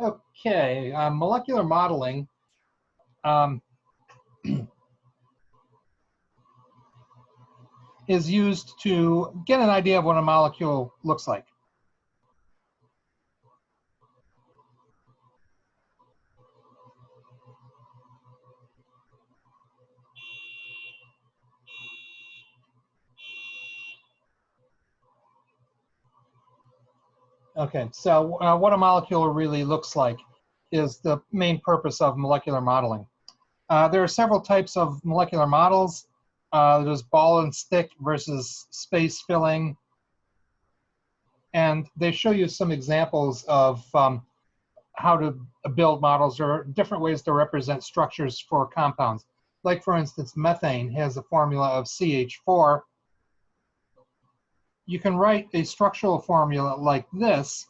Okay, molecular modeling um, is used to get an idea of what a molecule looks like. Okay, so what a molecule really looks like is the main purpose of molecular modeling. There are several types of molecular models. There's ball and stick versus space filling. And they show you some examples of how to build models or different ways to represent structures for compounds. Like, for instance, methane has a formula of CH4. You can write a structural formula like this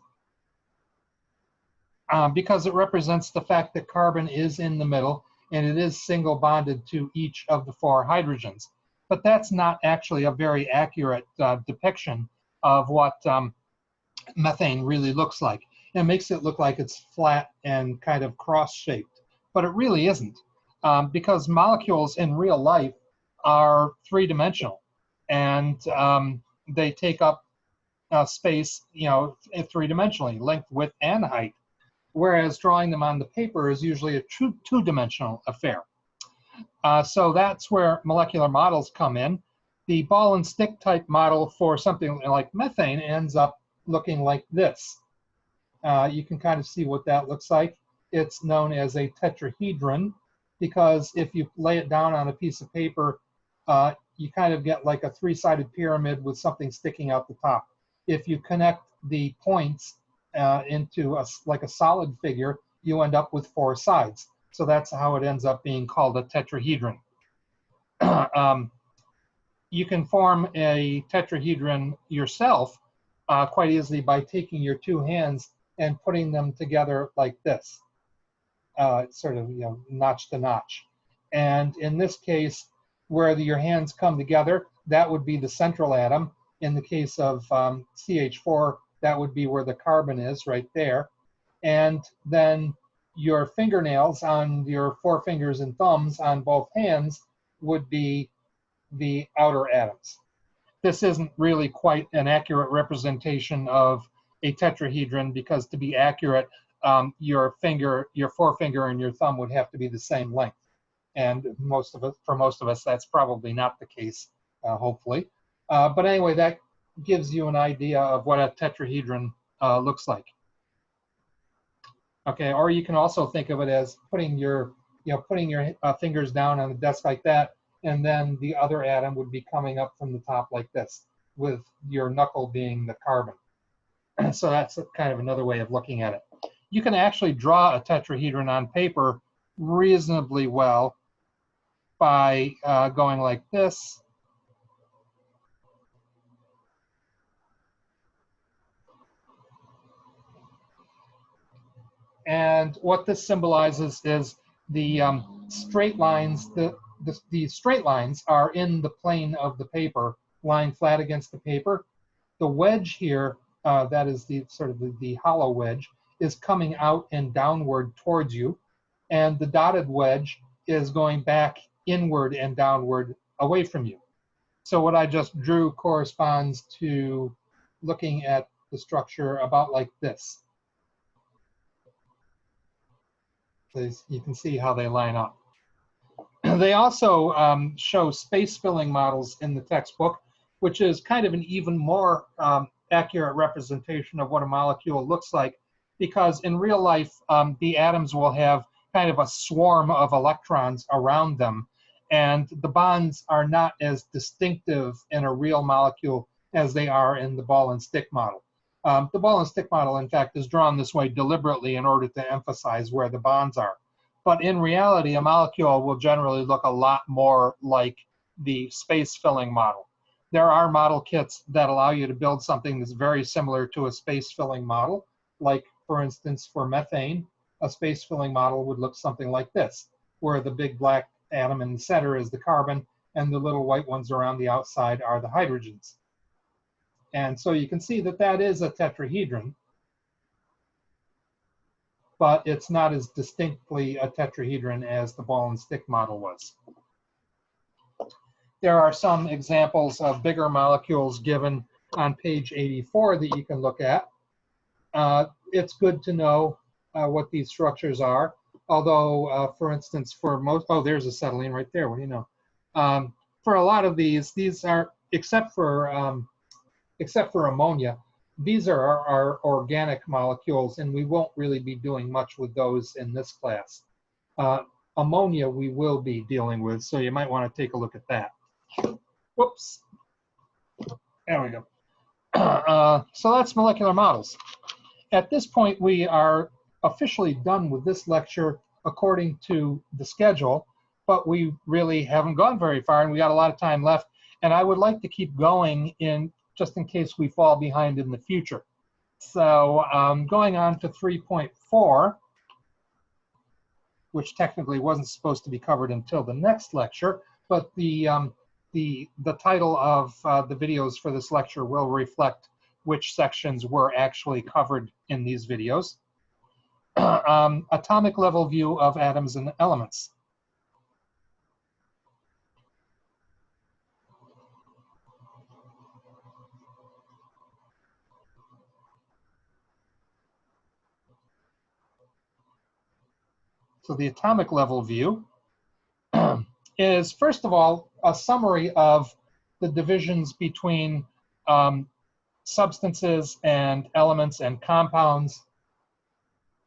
because it represents the fact that carbon is in the middle and it is single bonded to each of the 4 hydrogens. But that's not actually a very accurate depiction of what methane really looks like. It makes it look like it's flat and kind of cross-shaped, but it really isn't, because molecules in real life are 3-dimensional, and they take up space, 3-dimensionally, length, width, and height, whereas drawing them on the paper is usually a 2-dimensional affair. So that's where molecular models come in. The ball and stick type model for something like methane ends up looking like this. You can kind of see what that looks like. It's known as a tetrahedron because if you lay it down on a piece of paper, you kind of get like a 3-sided pyramid with something sticking out the top. If you connect the points into like a solid figure, you end up with 4 sides. So that's how it ends up being called a tetrahedron. You can form a tetrahedron yourself quite easily by taking your 2 hands and putting them together like this, sort of, notch to notch. And in this case, where your hands come together, that would be the central atom. In the case of CH4, that would be where the carbon is, right there. And then your fingernails on your 4 fingers and thumbs on both hands would be the outer atoms. This isn't really quite an accurate representation of a tetrahedron because to be accurate, your forefinger and your thumb would have to be the same length. And for most of us, that's probably not the case, hopefully. But anyway, that gives you an idea of what a tetrahedron looks like. Okay, or you can also think of it as putting your fingers down on the desk like that, and then the other atom would be coming up from the top like this, with your knuckle being the carbon. So that's kind of another way of looking at it. You can actually draw a tetrahedron on paper reasonably well by going like this. And what this symbolizes is the straight lines. The straight lines are in the plane of the paper, lying flat against the paper. The wedge here, that is the sort of the hollow wedge, is coming out and downward towards you. And the dotted wedge is going back inward and downward away from you. So what I just drew corresponds to looking at the structure about like this. You can see how they line up. They also show space filling models in the textbook, which is kind of an even more accurate representation of what a molecule looks like, because in real life, the atoms will have kind of a swarm of electrons around them, and the bonds are not as distinctive in a real molecule as they are in the ball and stick model. The ball and stick model, in fact, is drawn this way deliberately in order to emphasize where the bonds are. But in reality, a molecule will generally look a lot more like the space filling model. There are model kits that allow you to build something that's very similar to a space filling model. Like, for instance, for methane, a space filling model would look something like this, where the big black atom in the center is the carbon, and the little white ones around the outside are the hydrogens. And so you can see that that is a tetrahedron. but it's not as distinctly a tetrahedron as the ball and stick model was. There are some examples of bigger molecules given on page 84 that you can look at. It's good to know what these structures are, although, for instance, for most, oh, there's acetylene right there, what do you know? For a lot of these are, except for ammonia, these are our organic molecules, and we won't really be doing much with those in this class. Ammonia we will be dealing with, so you might want to take a look at that. Whoops. There we go. So that's molecular models. At this point, we are officially done with this lecture according to the schedule, but we really haven't gone very far, and we got a lot of time left. And I would like to keep going just in case we fall behind in the future. So going on to 3.4, which technically wasn't supposed to be covered until the next lecture, but the title of the videos for this lecture will reflect which sections were actually covered in these videos. Atomic level view of atoms and elements. So the atomic level view is, first of all, a summary of the divisions between substances and elements and compounds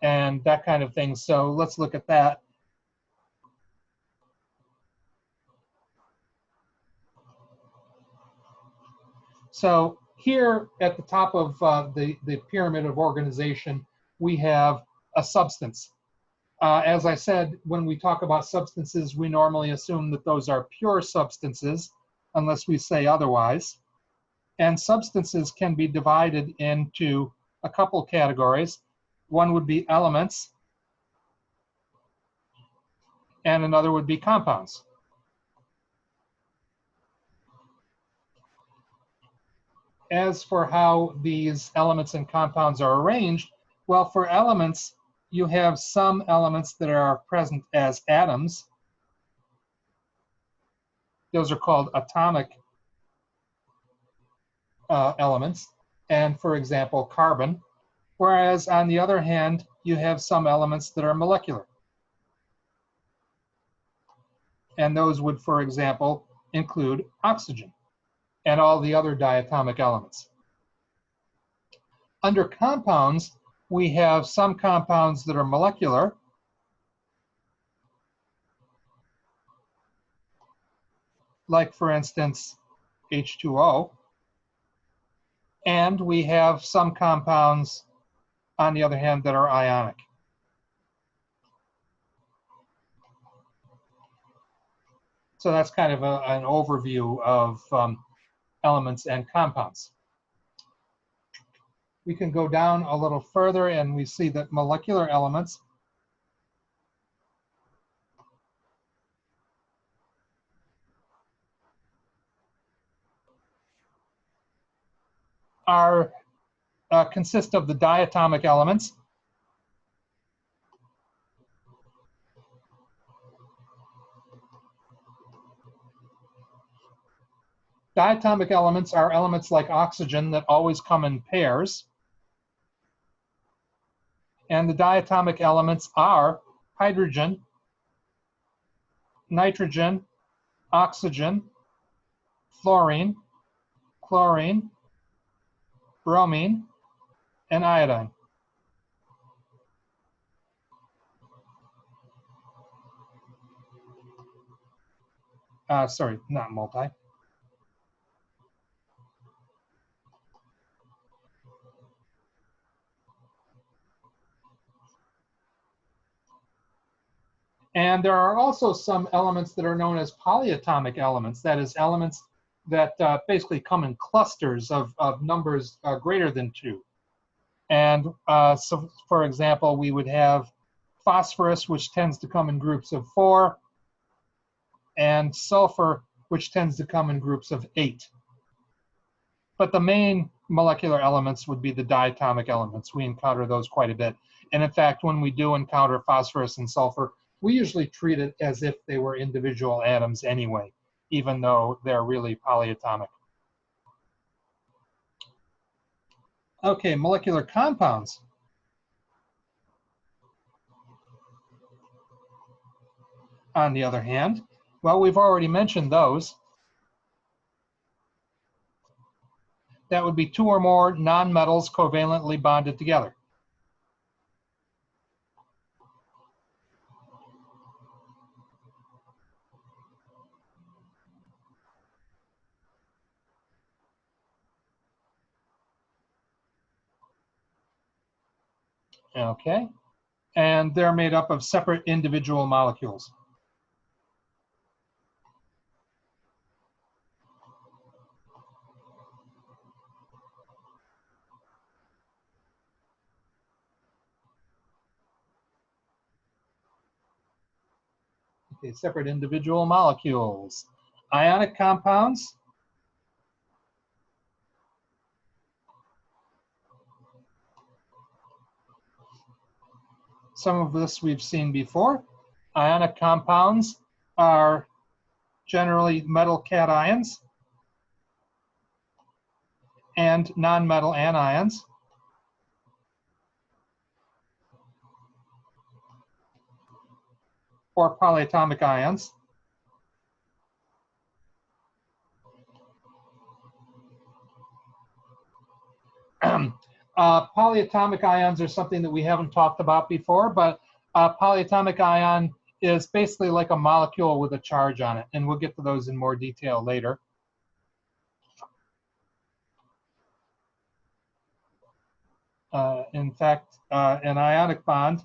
and that kind of thing. So let's look at that. So here at the top of the pyramid of organization, we have a substance. As I said, when we talk about substances, we normally assume that those are pure substances, unless we say otherwise. And substances can be divided into a couple categories. One would be elements, and another would be compounds. As for how these elements and compounds are arranged, well, for elements, you have some elements that are present as atoms. Those are called atomic elements, and for example, carbon. Whereas on the other hand, you have some elements that are molecular. And those would, for example, include oxygen and all the other diatomic elements. Under compounds, we have some compounds that are molecular, like, for instance, H2O. And we have some compounds, on the other hand, that are ionic. So that's kind of an overview of elements and compounds. We can go down a little further and we see that molecular elements consist of the diatomic elements. Diatomic elements are elements like oxygen that always come in pairs. And the diatomic elements are hydrogen, nitrogen, oxygen, fluorine, chlorine, bromine, and iodine. Sorry, not multi. And there are also some elements that are known as polyatomic elements, that is, elements that basically come in clusters of numbers greater than 2. And so, for example, we would have phosphorus, which tends to come in groups of 4, and sulfur, which tends to come in groups of 8. But the main molecular elements would be the diatomic elements. We encounter those quite a bit. And in fact, when we do encounter phosphorus and sulfur, we usually treat it as if they were individual atoms anyway, even though they're really polyatomic. Okay, molecular compounds. On the other hand, well, we've already mentioned those. That would be two or more nonmetals covalently bonded together. Okay, and they're made up of separate individual molecules. Okay, separate individual molecules. Ionic compounds. Some of this we've seen before. Ionic compounds are generally metal cations and nonmetal anions. Or polyatomic ions. Polyatomic ions are something that we haven't talked about before, but polyatomic ion is basically like a molecule with a charge on it, and we'll get to those in more detail later. In fact, an ionic bond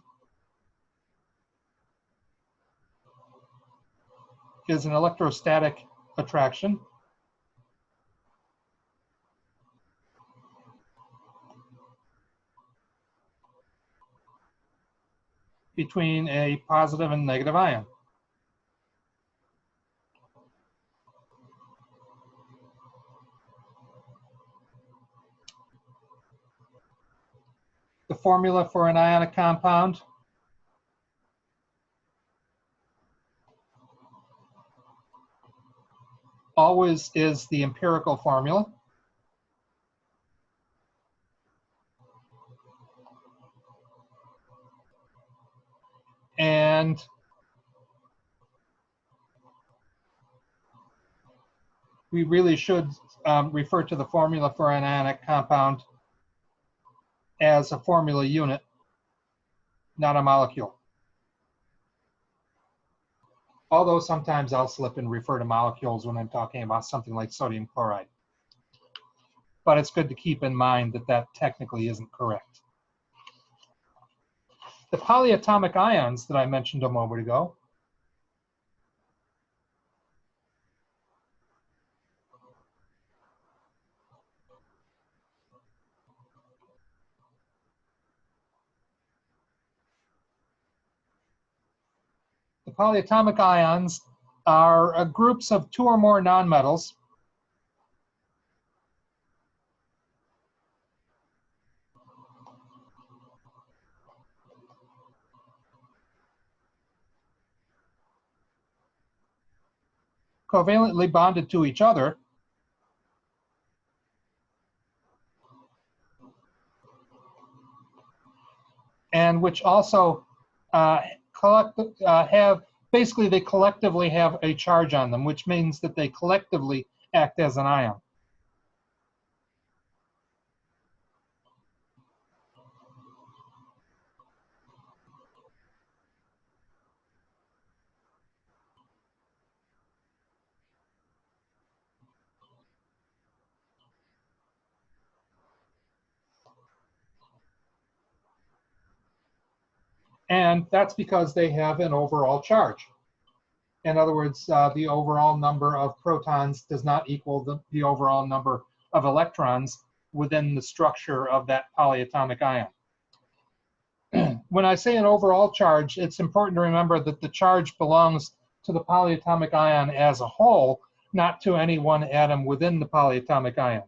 is an electrostatic attraction between a positive and negative ion. The formula for an ionic compound always is the empirical formula. And we really should refer to the formula for an ionic compound as a formula unit, not a molecule. Although sometimes I'll slip and refer to molecules when I'm talking about something like sodium chloride. But it's good to keep in mind that that technically isn't correct. The polyatomic ions that I mentioned a moment ago are groups of two or more nonmetals covalently bonded to each other and which also they collectively have a charge on them, which means that they collectively act as an ion. And that's because they have an overall charge. In other words, the overall number of protons does not equal the overall number of electrons within the structure of that polyatomic ion. When I say an overall charge, it's important to remember that the charge belongs to the polyatomic ion as a whole, not to any one atom within the polyatomic ion.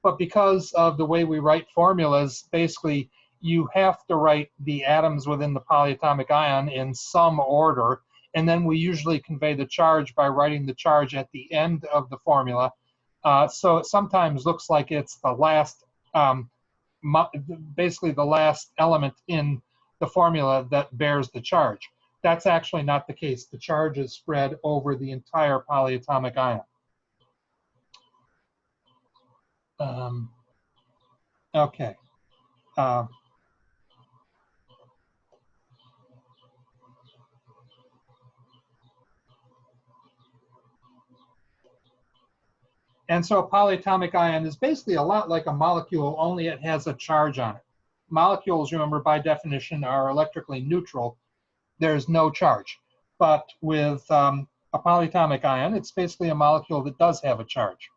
But because of the way we write formulas, basically you have to write the atoms within the polyatomic ion in some order, and then we usually convey the charge by writing the charge at the end of the formula. So it sometimes looks like it's the last, basically the last element in the formula that bears the charge. That's actually not the case. The charge is spread over the entire polyatomic ion. Okay. And so a polyatomic ion is basically a lot like a molecule, only it has a charge on it. Molecules, remember, by definition, are electrically neutral. There's no charge. But with a polyatomic ion, it's basically a molecule that does have a charge.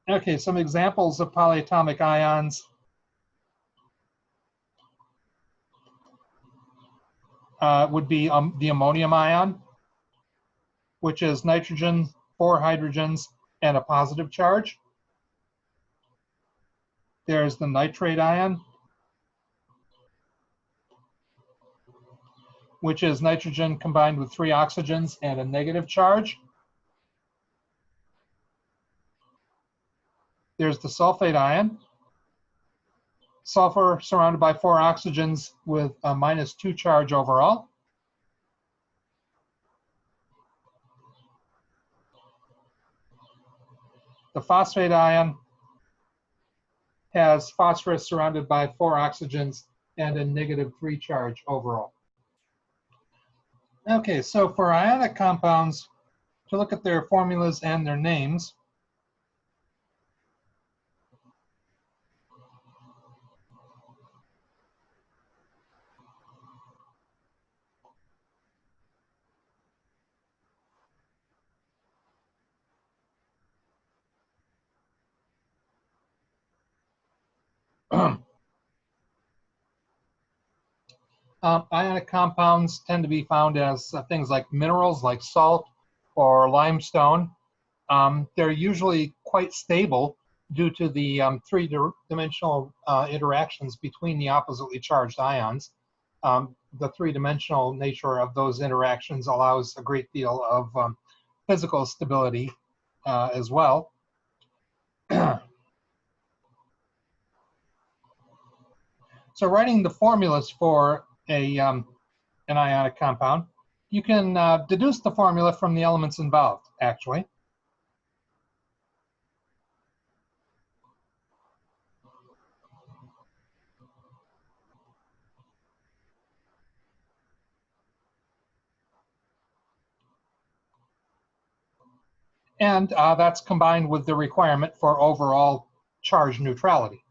Okay, some examples of polyatomic ions would be the ammonium ion, which is nitrogen, 4 hydrogens, and a positive charge. There's the nitrate ion, which is nitrogen combined with 3 oxygens and a negative charge. There's the sulfate ion, sulfur surrounded by 4 oxygens with a -2 charge overall. The phosphate ion has phosphorus surrounded by 4 oxygens and a -3 charge overall. Okay, so for ionic compounds, to look at their formulas and their names, ionic compounds tend to be found as things like minerals, like salt or limestone. They're usually quite stable due to the three-dimensional interactions between the oppositely charged ions. The three-dimensional nature of those interactions allows a great deal of physical stability as well. So writing the formulas for an ionic compound, you can deduce the formula from the elements involved, actually. And that's combined with the requirement for overall charge neutrality.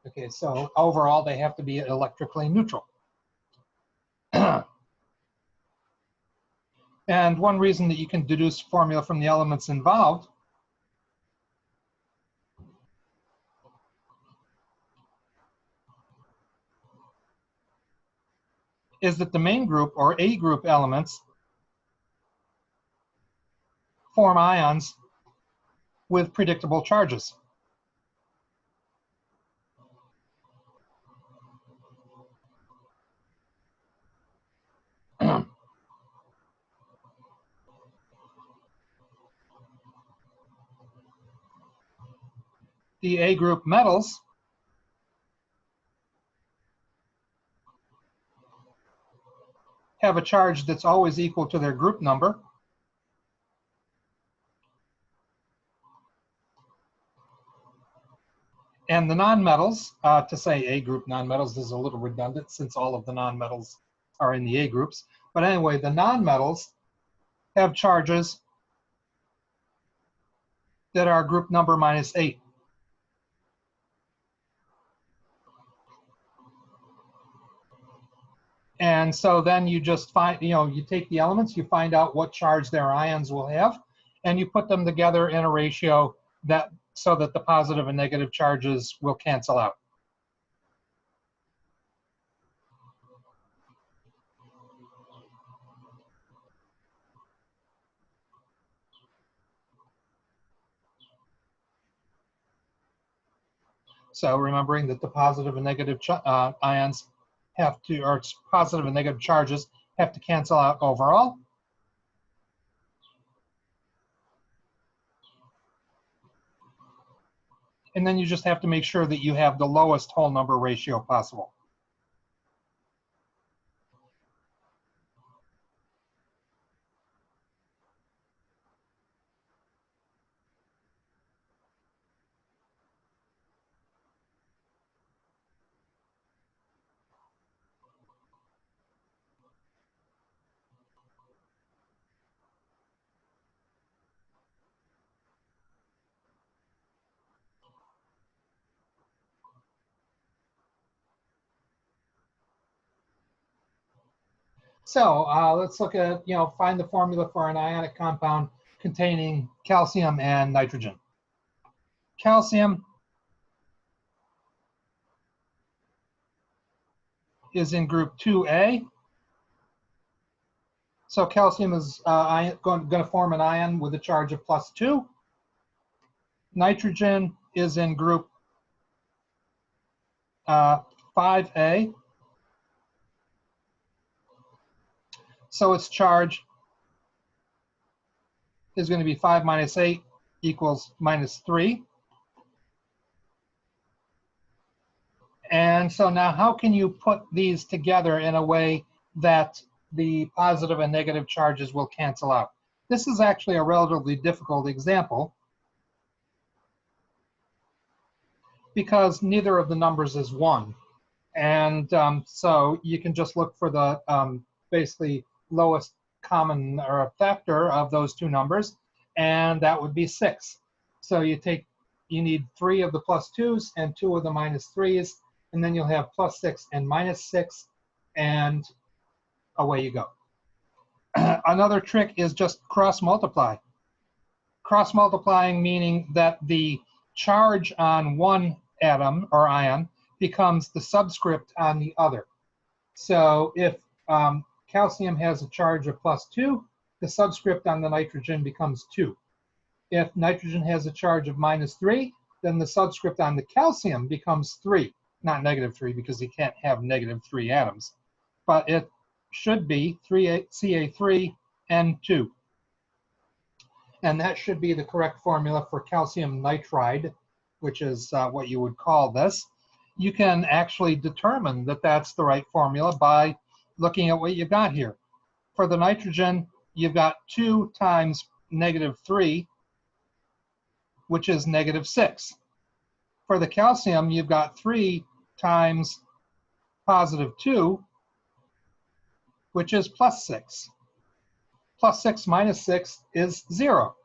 Okay, so overall they have to be electrically neutral. And one reason that you can deduce formula from the elements involved is that the main group or A group elements form ions with predictable charges. The A group metals have a charge that's always equal to their group number. And the nonmetals, to say A group nonmetals is a little redundant since all of the nonmetals are in the A groups. But anyway, the nonmetals have charges that are group number -8. And so then you just find, you take the elements, you find out what charge their ions will have, and you put them together in a ratio that so that the positive and negative charges will cancel out. So remembering that the positive and negative ions have to, or positive and negative charges have to cancel out overall. And then you just have to make sure that you have the lowest whole number ratio possible. So let's look at, find the formula for an ionic compound containing calcium and nitrogen. Calcium is in group 2A. So calcium is going to form an ion with a charge of +2. Nitrogen is in group 5A. So its charge is going to be 5 minus 8 equals -3. And so now how can you put these together in a way that the positive and negative charges will cancel out? This is actually a relatively difficult example because neither of the numbers is 1. And so you can just look for the basically lowest common or factor of those two numbers, and that would be 6. So you need 3 of the +2s and 2 of the -3s, and then you'll have +6 and -6, and away you go. Another trick is just cross multiply. Cross multiplying meaning that the charge on one atom or ion becomes the subscript on the other. So if calcium has a charge of +2, the subscript on the nitrogen becomes 2. If nitrogen has a charge of -3, then the subscript on the calcium becomes 3. Not -3 because you can't have -3 atoms, but it should be 3Ca3N2. And that should be the correct formula for calcium nitride, which is what you would call this. You can actually determine that that's the right formula by looking at what you got here. For the nitrogen, you've got 2 times -3, which is -6. For the calcium, you've got 3 times +2, which is +6. +6 minus 6 is 0.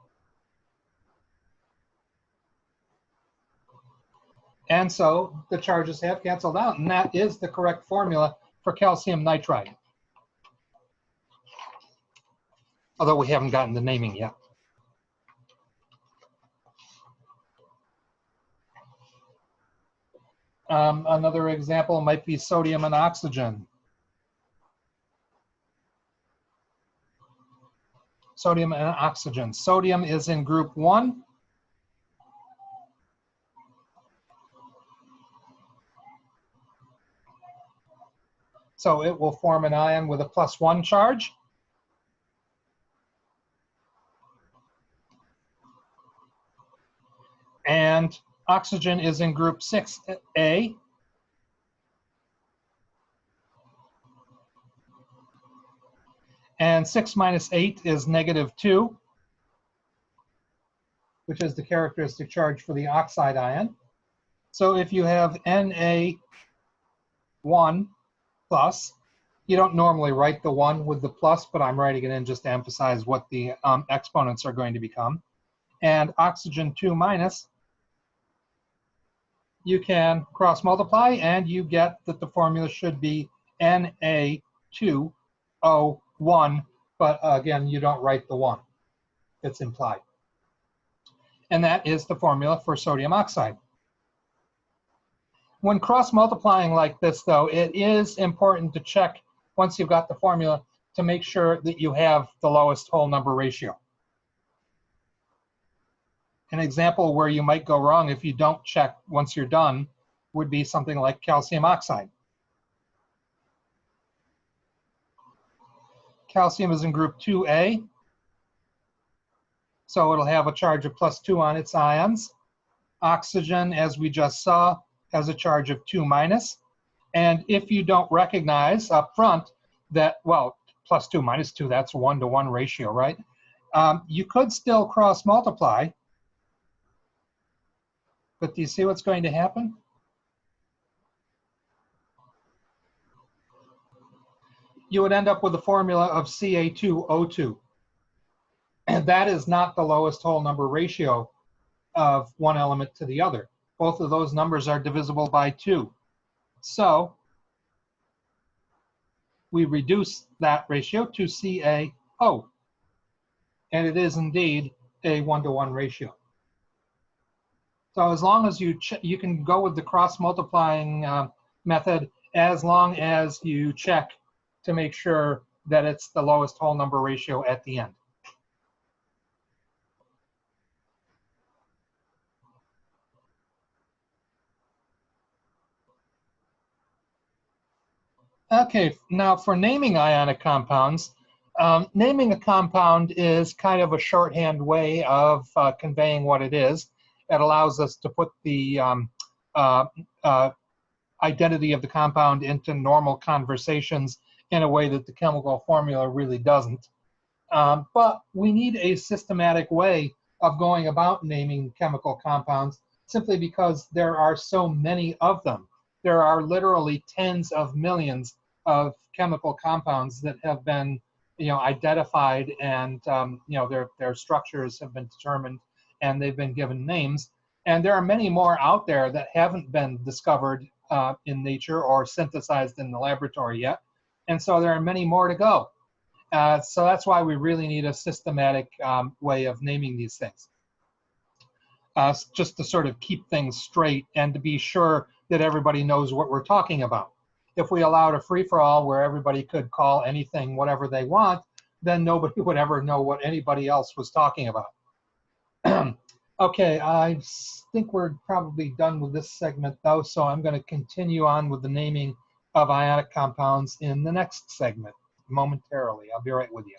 And so the charges have canceled out, and that is the correct formula for calcium nitride. Although we haven't gotten the naming yet. Another example might be sodium and oxygen. Sodium and oxygen. Sodium is in group 1. So it will form an ion with a +1 charge. And oxygen is in group 6A. And 6 minus 8 is -2, which is the characteristic charge for the oxide ion. So if you have Na1 plus, you don't normally write the 1 with the plus, but I'm writing it in just to emphasize what the exponents are going to become. And oxygen 2 minus, you can cross multiply and you get that the formula should be Na2O1, but again, you don't write the 1. It's implied. and that is the formula for sodium oxide. When cross-multiplying like this, though, it is important to check, once you've got the formula, to make sure that you have the lowest whole number ratio. An example where you might go wrong if you don't check once you're done would be something like calcium oxide. Calcium is in group 2A, so it'll have a charge of +2 on its ions. Oxygen, as we just saw, has a charge of 2-. And if you don't recognize up front that, well, +2 -2, that's a 1-to-1 ratio, right? You could still cross multiply, but do you see what's going to happen? You would end up with a formula of Ca2O2. And that is not the lowest whole number ratio of one element to the other. Both of those numbers are divisible by 2. So we reduce that ratio to CaO. And it is indeed a 1-to-1 ratio. So as long as you can go with the cross-multiplying method, as long as you check to make sure that it's the lowest whole number ratio at the end. Okay, now for naming ionic compounds, naming a compound is kind of a shorthand way of conveying what it is. It allows us to put the identity of the compound into normal conversations in a way that the chemical formula really doesn't. But we need a systematic way of going about naming chemical compounds simply because there are so many of them. There are literally tens of millions of chemical compounds that have been, identified, and their structures have been determined, and they've been given names. And there are many more out there that haven't been discovered in nature or synthesized in the laboratory yet. And so there are many more to go. So that's why we really need a systematic way of naming these things. Just to sort of keep things straight and to be sure that everybody knows what we're talking about. If we allowed a free-for-all where everybody could call anything whatever they want, then nobody would ever know what anybody else was talking about. Okay, I think we're probably done with this segment though, so I'm going to continue on with the naming of ionic compounds in the next segment momentarily. I'll be right with you.